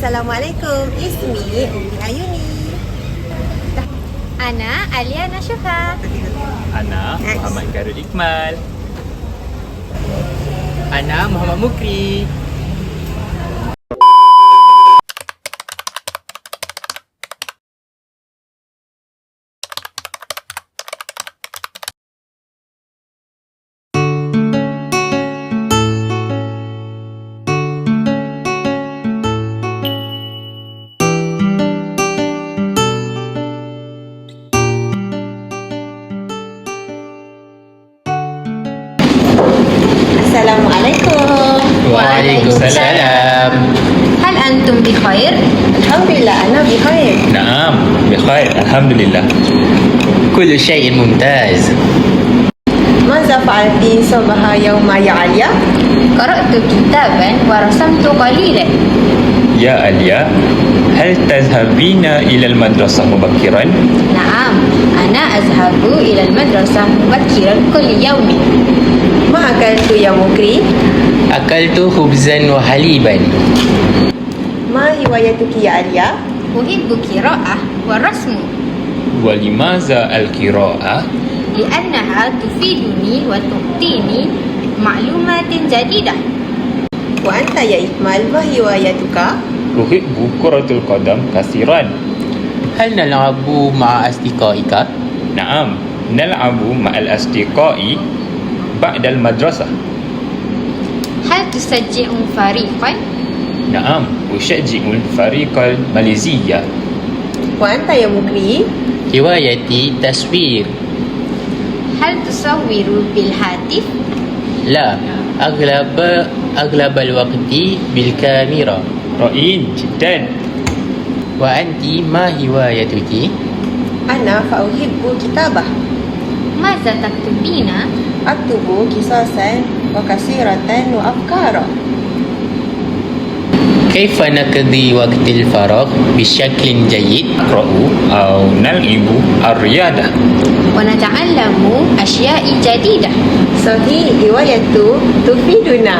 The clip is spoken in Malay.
Assalamualaikum. Ismi Umi Ayuni. Ana Alia Nashufa. Ana Muhammad Karul Iqmal. Ana Muhammad Mukri. Assalamualaikum. Waalaikumsalam. Hal antum bi khair? Alhamdulillah, ana bikhair. Naam, bikhair. Alhamdulillah. كل شيء ممتاز. ماذا فعلتي صباح يوم يا عليا؟ Qara'tu kitaban wa rasamtu qalilan. Ya Alia, hal tazhabina ila al-madrasah mubakkiran? Naam, ana azhabu ila al-madrasah mubakkiran kulli yawmin. ما أكلت يا مكري؟ أكلت خبزا وحليبا. ما هوايتك يا عليا؟ Uhibbu qira'ah wa rasmu Walimaza al-qira'ah? li'annaha tufiduni wa tu'tini ma'lumatin jadidah. وأنت يا إكمال ما هوايتك؟ Uhibbu kuratul qadam kasiran. هل نلعب مع أصدقائك؟ Naam, nal'abu ma'al asdiqai ba'dal madrasah. Hal tusajji'u fariqan? Naam, ushajji'ul fariqal Malaysia. وأنت يا مكري؟ هوايتي تصوير. Hal tusawwiru bil hatif? لا، أغلب الوقت بالكاميرا. رائعين جدا. وأنت ما هوايتك؟ أنا فأحب كتابة. Maza taktubina? أكتب قصصا وكثيرة وأفكارا. كيف نقضي وقت الفراغ بشكل جيد؟ نقرأ أو نلعب الرياضة. ونتعلم أشياء جديدة. صحيح، هواية تفيدنا.